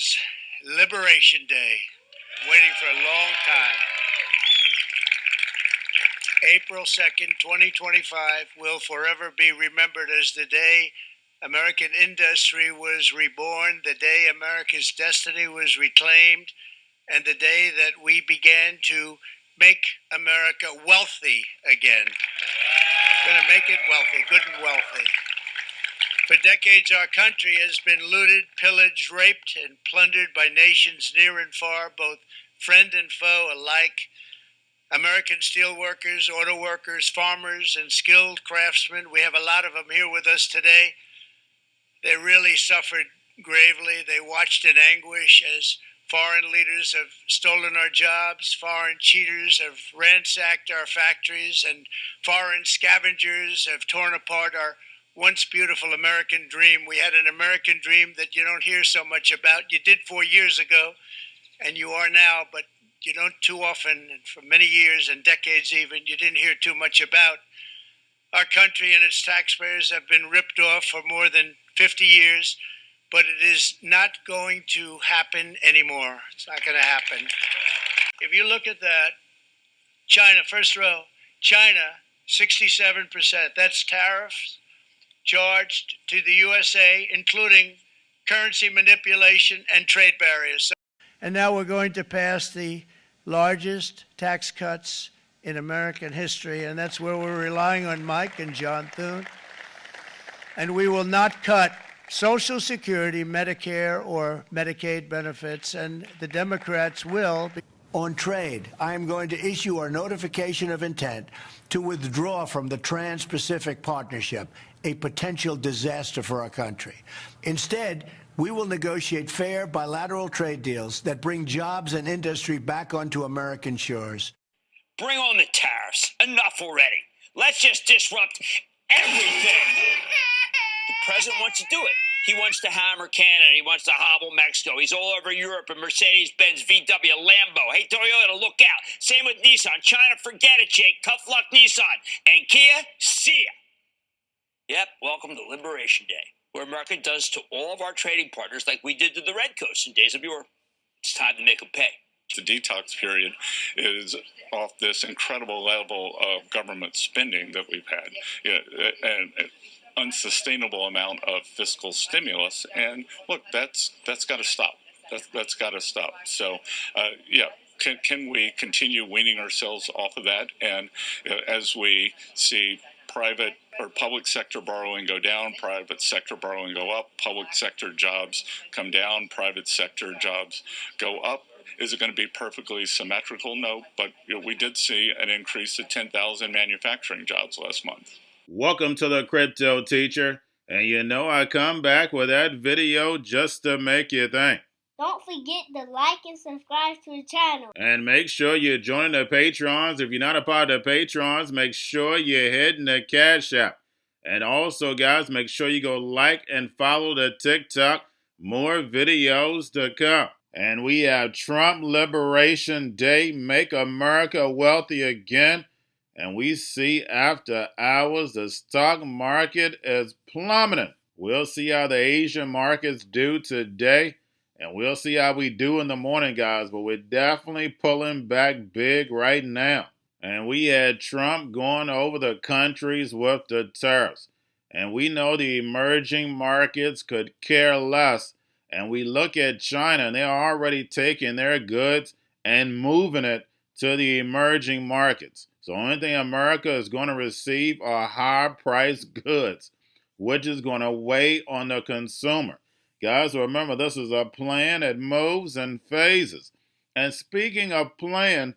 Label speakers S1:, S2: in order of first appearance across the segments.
S1: is Liberation Day. Waiting for a long time. April 2nd, 2025 will forever be remembered as the day American industry was reborn, the day America's destiny was reclaimed, and the day that we began to make America wealthy again. Going to make it wealthy, good and wealthy. For decades, our country has been looted, pillaged, raped, and plundered by nations near and far, both friend and foe alike. American steelworkers, auto workers, farmers, and skilled craftsmen. We have a lot of them here with us today. They really suffered gravely. They watched in anguish as foreign leaders have stolen our jobs, foreign cheaters have ransacked our factories, and foreign scavengers have torn apart our once beautiful American dream. We had an American dream that you don't hear so much about. You did 4 years ago, and you are now, but you don't too often, and for many years and decades even, you didn't hear too much about. Our country and its taxpayers have been ripped off for more than 50 years, but it is not going to happen anymore. It's not going to happen. If you look at that, China, first row, China, 67%. That's tariffs charged to the USA, including currency manipulation and trade barriers. And now we're going to pass the largest tax cuts in American history, and that's where we're relying on Mike and John Thune. And we will not cut Social Security, Medicare, or Medicaid benefits, and the Democrats will.
S2: On trade, I am going to issue our notification of intent to withdraw from the Trans-Pacific Partnership, a potential disaster for our country. Instead, we will negotiate fair bilateral trade deals that bring jobs and industry back onto American shores.
S3: Bring on the tariffs. Enough already. Let's just disrupt everything. The president wants to do it. He wants to hammer Canada. He wants to hobble Mexico. He's all over Europe in Mercedes-Benz, VW, Lambo. Hey, Toyota, look out. Same with Nissan. China, forget it, Jake. Tough luck, Nissan. And Kia, see ya. Yep, welcome to Liberation Day, where America does to all of our trading partners like we did to the Red Coast in days of yore. It's time to make them pay.
S4: The detox period is off this incredible level of government spending that we've had, and an unsustainable amount of fiscal stimulus. And look, that's got to stop. That's got to stop. So, can we continue weaning ourselves off of that? And as we see private or public sector borrowing go down, private sector borrowing go up, public sector jobs come down, private sector jobs go up. Is it going to be perfectly symmetrical? No, but we did see an increase of 10,000 manufacturing jobs last month.
S5: Welcome to the Crypto Teacher, and you know I come back with that video just to make you think.
S6: Don't forget to like and subscribe to the channel.
S5: And make sure you're joining the Patrons. If you're not a part of the Patrons, make sure you're hitting the Cash App. And also, guys, make sure you go like and follow the TikTok. More videos to come. And we have Trump Liberation Day, Make America Wealthy Again. And we see after hours the stock market is plummeting. We'll see how the Asian markets do today. And we'll see how we do in the morning, guys. But we're definitely pulling back big right now. And we had Trump going over the countries with the tariffs. And we know the emerging markets could care less. And we look at China, and they're already taking their goods and moving it to the emerging markets. So the only thing America is going to receive are high-priced goods, which is going to weigh on the consumer. Guys, remember, this is a plan that moves in phases. And speaking of plan,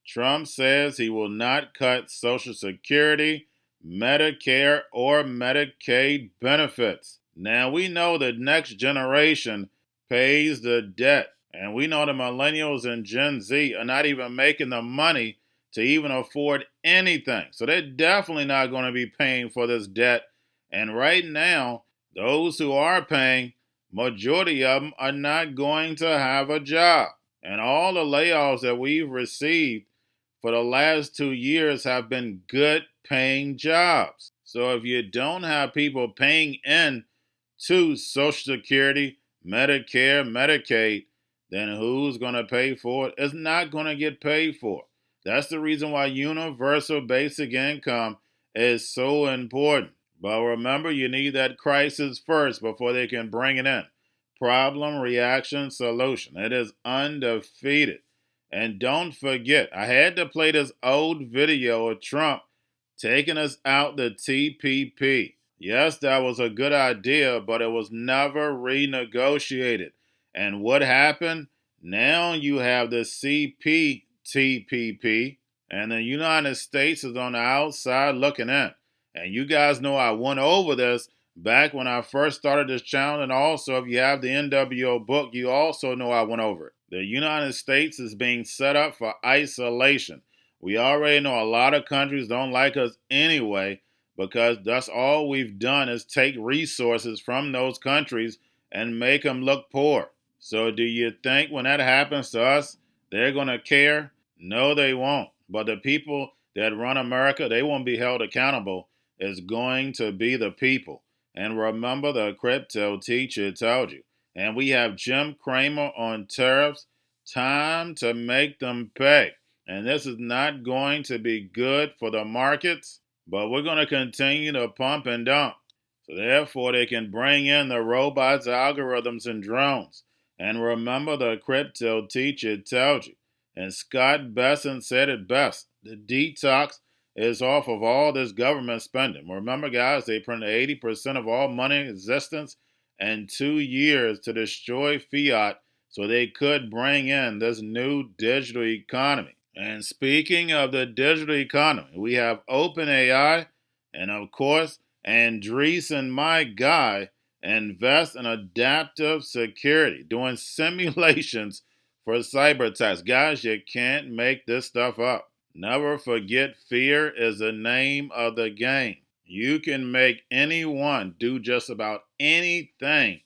S5: Trump says he will not cut Social Security, Medicare, or Medicaid benefits. Now, we know the next generation pays the debt. And we know the millennials and Gen Z are not even making the money to even afford anything. So they're definitely not going to be paying for this debt. And right now, those who are paying, majority of them are not going to have a job. And all the layoffs that we've received for the last 2 years have been good paying jobs. So if you don't have people paying in to Social Security, Medicare, Medicaid, then who's going to pay for it? It's not going to get paid for. That's the reason why universal basic income is so important. But remember, you need that crisis first before they can bring it in. Problem, reaction, solution. It is undefeated. And don't forget, I had to play this old video of Trump taking us out the TPP. Yes, that was a good idea, but it was never renegotiated. And what happened? Now you have the CPTPP, and the United States is on the outside looking in. And you guys know I went over this back when I first started this channel, and also if you have the NWO book, you also know I went over it. The United States is being set up for isolation. We already know a lot of countries don't like us anyway, because that's all we've done is take resources from those countries and make them look poor. So do you think when that happens to us, they're going to care? No, they won't. But the people that run America, they won't be held accountable. It's going to be the people. And remember, the crypto teacher told you. And we have Jim Cramer on tariffs. Time to make them pay. And this is not going to be good for the markets, but we're going to continue to pump and dump. So therefore, they can bring in the robots, algorithms, and drones. And remember, the crypto teacher told you. And Scott Besson said it best. The detox is off of all this government spending. Remember, guys, they printed 80% of all money in existence in 2 years to destroy fiat so they could bring in this new digital economy. And speaking of the digital economy, we have OpenAI, and of course, Andreessen, my guy, invest in adaptive security, doing simulations for cyber attacks. Guys, you can't make this stuff up. Never forget, fear is the name of the game. You can make anyone do just about anything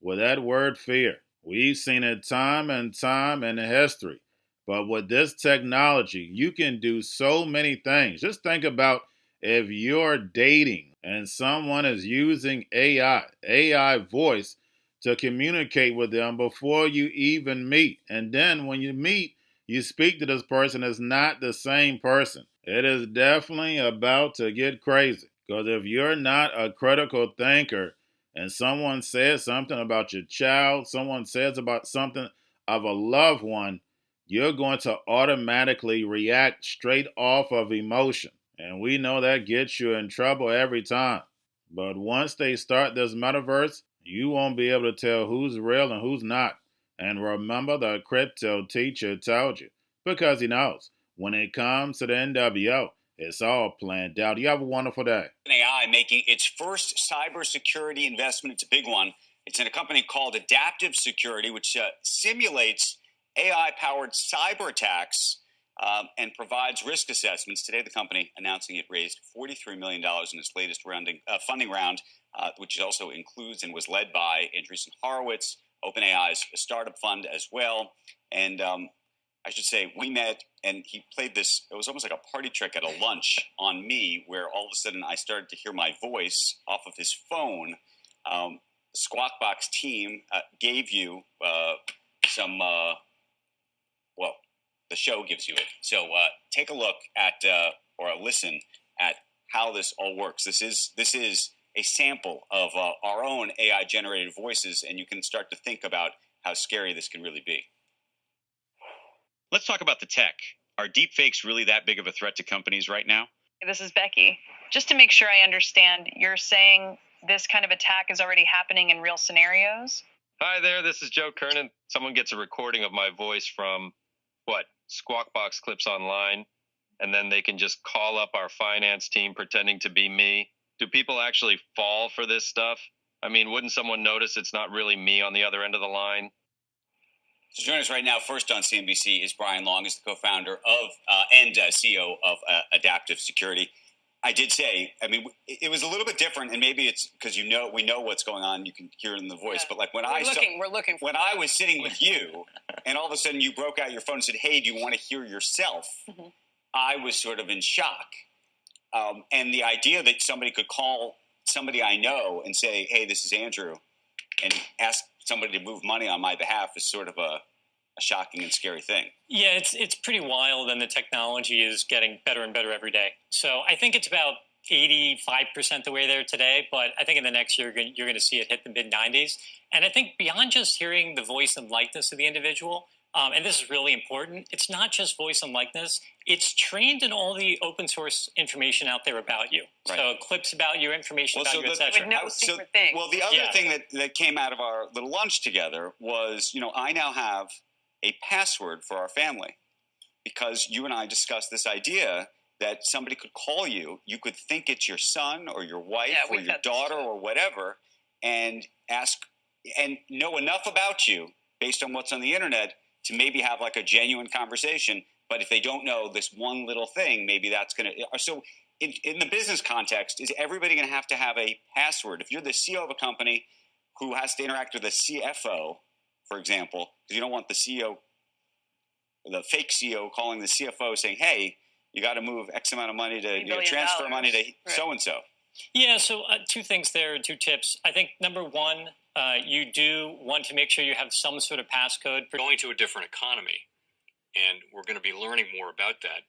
S5: with that word fear. We've seen it time and time in history. But with this technology, you can do so many things. Just think about if you're dating and someone is using AI voice to communicate with them before you even meet. And then when you meet, you speak to this person as not the same person. It is definitely about to get crazy. Because if you're not a critical thinker and someone says something about your child, someone says about something of a loved one, you're going to automatically react straight off of emotion. And we know that gets you in trouble every time. But once they start this metaverse, you won't be able to tell who's real and who's not. And remember, the crypto teacher told you, because he knows when it comes to the NWO, it's all planned out. You have a wonderful day.
S3: AI making its first cybersecurity investment. It's a big one. It's in a company called Adaptive Security, which simulates AI-powered cyber attacks and provides risk assessments. Today, the company announcing it raised $43 million in its latest funding round, which also includes and was led by Andreessen Horowitz, OpenAI's startup fund as well. And I should say, we met, and he played this, it was almost like a party trick at a lunch on me, where all of a sudden I started to hear my voice off of his phone. The Squawk Box team gave you some, well, the show gives you it. So take a look at, or a listen at how this all works. This is a sample of our own AI-generated voices, and you can start to think about how scary this can really be. Let's talk about the tech. Are deepfakes really that big of a threat to companies right now?
S7: This is Becky. Just to make sure I understand, you're saying this kind of attack is already happening in real scenarios?
S8: Hi there, this is Joe Kernan. Someone gets a recording of my voice from, Squawk Box Clips Online, and then they can just call up our finance team pretending to be me. Do people actually fall for this stuff? I mean, wouldn't someone notice it's not really me on the other end of the line?
S3: So joining us right now, first on CNBC, is Brian Long, is the co-founder of and CEO of Adaptive Security. I did say, I mean, it was a little bit different, and maybe it's because we know what's going on. You can hear it in the voice, but like when when I was sitting with you, and all of a sudden you broke out your phone and said, "Hey, do you want to hear yourself?" Mm-hmm. I was sort of in shock, and the idea that somebody could call somebody I know and say, "Hey, this is Andrew," and ask somebody to move money on my behalf is sort of a shocking and scary thing.
S9: Yeah, it's pretty wild, and the technology is getting better and better every day. So I think it's about 85% the way there today, but I think in the next year you're going to see it hit the mid-90s. And I think beyond just hearing the voice and likeness of the individual, and this is really important, it's not just voice and likeness, it's trained in all the open source information out there about you. Right. So clips about you, information about you, etc.
S7: With no secret thing.
S3: Well, the other thing that came out of our little lunch together was, I now have a password for our family, because you and I discussed this idea that somebody could call you. You could think it's your son or your wife or your daughter or whatever, and ask and know enough about you based on what's on the internet to maybe have like a genuine conversation. But if they don't know this one little thing, maybe that's going to. So in the business context, is everybody going to have a password? If you're the CEO of a company who has to interact with a CFO, for example, because you don't want the CEO, the fake CEO, calling the CFO saying, "Hey, you got to move X amount of money to transfer money to so-and-so."
S9: Yeah, so two things there, two tips. I think number one, you do want to make sure you have some sort of passcode.
S10: We're going to a different economy, and we're going to be learning more about that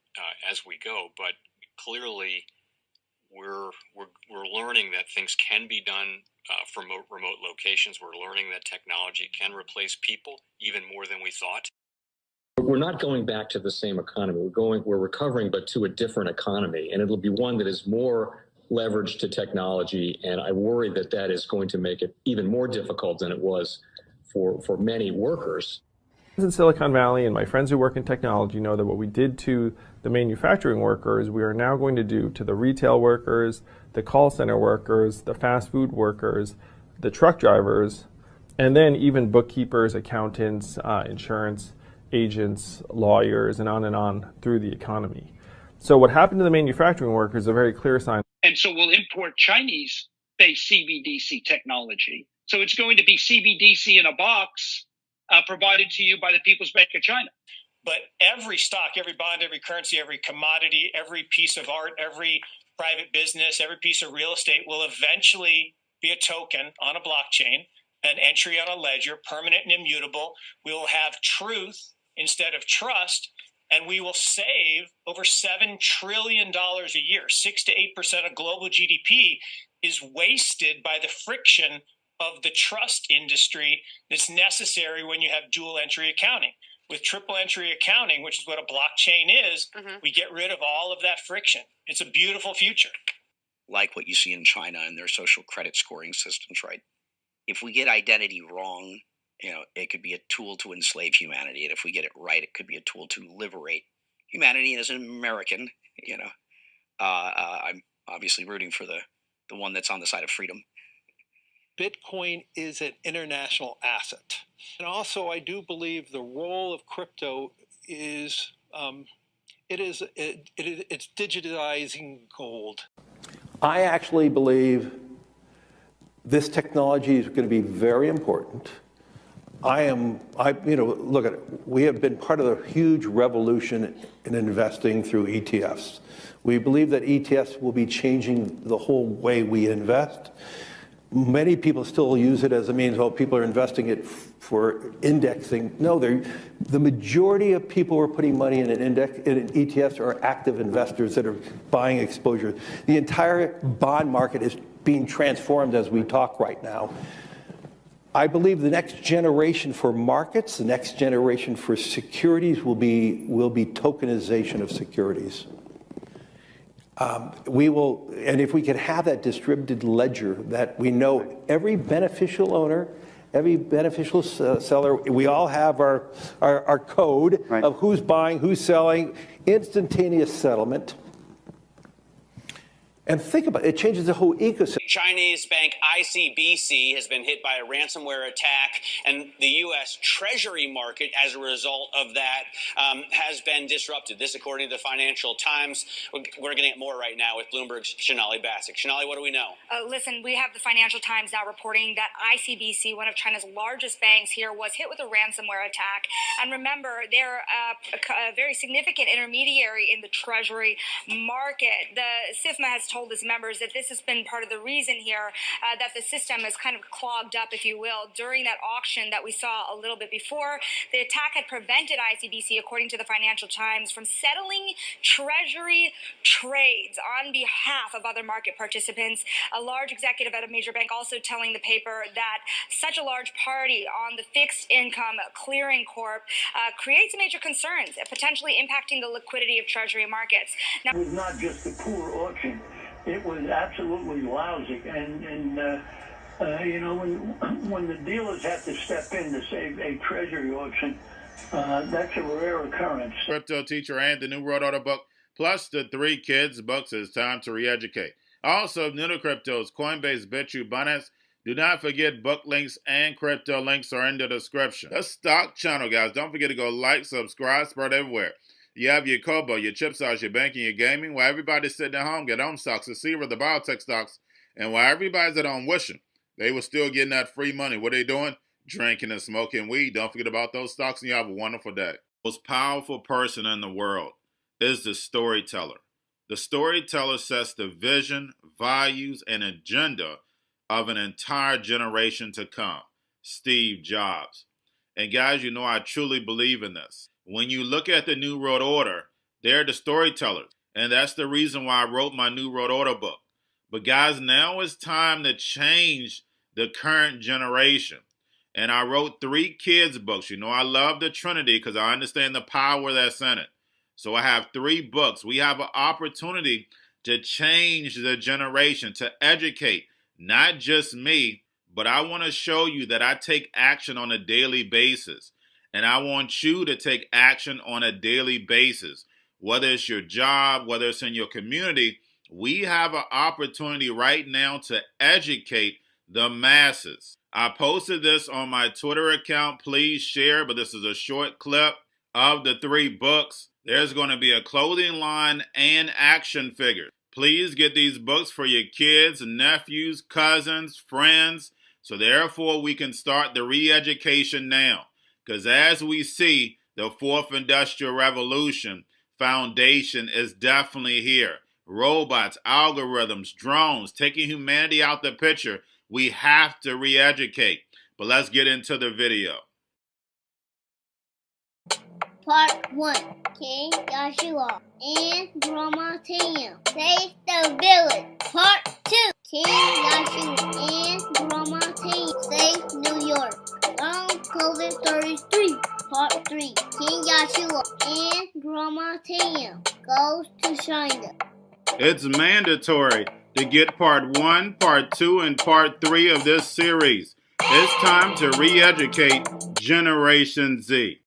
S10: as we go. But clearly, we're learning that things can be done from remote locations. We're learning that technology can replace people even more than we thought.
S11: We're not going back to the same economy. We're recovering, but to a different economy, and it'll be one that is more leveraged to technology. And I worry that is going to make it even more difficult than it was for many workers.
S12: In Silicon Valley, and my friends who work in technology know that what we did to the manufacturing workers, we are now going to do to the retail workers, the call center workers, the fast food workers, the truck drivers, and then even bookkeepers, accountants, insurance agents, lawyers, and on through the economy. So what happened to the manufacturing workers is a very clear sign.
S13: And so we'll import Chinese-based CBDC technology. So it's going to be CBDC in a box provided to you by the People's Bank of China.
S14: But every stock, every bond, every currency, every commodity, every piece of art, every private business, every piece of real estate will eventually be a token on a blockchain, an entry on a ledger, permanent and immutable. We will have truth instead of trust, and we will save over $7 trillion a year. 6 to 8% of global GDP is wasted by the friction of the trust industry that's necessary when you have dual entry accounting. With triple entry accounting, which is what a blockchain is, we get rid of all of that friction. It's a beautiful future.
S15: Like what you see in China and their social credit scoring systems, right? If we get identity wrong, it could be a tool to enslave humanity. And if we get it right, it could be a tool to liberate humanity. And as an American, I'm obviously rooting for the one that's on the side of freedom.
S16: Bitcoin is an international asset. And also, I do believe the role of crypto is, it's digitizing gold.
S17: I actually believe this technology is going to be very important. Look at it. We have been part of the huge revolution in investing through ETFs. We believe that ETFs will be changing the whole way we invest. Many people still use it as a means, people are investing it for indexing. No, the majority of people who are putting money in in ETFs are active investors that are buying exposure. The entire bond market is being transformed as we talk right now. I believe the next generation for markets, the next generation for securities will be tokenization of securities. And if we could have that distributed ledger that we know every beneficial owner, every beneficial seller, we all have our code of who's buying, who's selling, instantaneous settlement. And think about it, it changes the whole ecosystem.
S3: Chinese bank ICBC has been hit by a ransomware attack, and the U.S. Treasury market, as a result of that, has been disrupted. This, according to the Financial Times. We're getting at more right now with Bloomberg's Shonali Bassick. Shonali, what do we know?
S18: Listen, we have the Financial Times now reporting that ICBC, one of China's largest banks here, was hit with a ransomware attack. And remember, they're a very significant intermediary in the Treasury market. The SIFMA has told its members that this has been part of the reason reason here that the system is kind of clogged up, if you will, during that auction that we saw a little bit before. The attack had prevented ICBC, according to the Financial Times, from settling Treasury trades on behalf of other market participants. A large executive at a major bank also telling the paper that such a large party on the fixed income clearing corp creates major concerns, potentially impacting the liquidity of Treasury markets. Now,
S19: it was not just a poor auction. It was absolutely lousy. And you know, when the dealers have to step in to save a Treasury auction, that's a rare occurrence.
S5: Cryptoteacher and the New World Order book, plus the 3 kids books. It's time to re-educate. Also, new to cryptos, Coinbase, Bitrue, Binance. Do not forget book links and crypto links are in the description. The stock channel, guys. Don't forget to go like, subscribe, spread everywhere. You have your Kobo, your chip stocks, your banking, your gaming. While everybody's sitting at home, get on stocks, the Seaver, the biotech stocks. And while everybody's at home wishing they were still getting that free money, what are they doing? Drinking and smoking weed. Don't forget about those stocks, and you have a wonderful day. The most powerful person in the world is the storyteller. The storyteller sets the vision, values, and agenda of an entire generation to come. Steve Jobs. And guys, you know I truly believe in this. When you look at the New World Order, they're the storytellers. And that's the reason why I wrote my New World Order book. But guys, now it's time to change the current generation. And I wrote 3 kids books. You know I love the Trinity because I understand the power that's in it. So I have 3 books. We have an opportunity to change the generation, to educate, not just me, but I want to show you that I take action on a daily basis. And I want you to take action on a daily basis. Whether it's your job, whether it's in your community, we have an opportunity right now to educate the masses. I posted this on my Twitter account. Please share, but this is a short clip of the 3 books. There's going to be a clothing line and action figures. Please get these books for your kids, nephews, cousins, friends, so therefore we can start the re-education now. Because as we see, the 4th Industrial Revolution foundation is definitely here. Robots, algorithms, drones, taking humanity out the picture. We have to re-educate. But let's get into the video.
S6: Part 1. King Joshua and Grandma Tam save the village. Part 2. King Joshua and Grandma Tam save New York from COVID-33. Part 3. King Joshua and Grandma Tam goes to China.
S5: It's mandatory to get part 1, part 2, and part 3 of this series. It's time to re-educate Generation Z.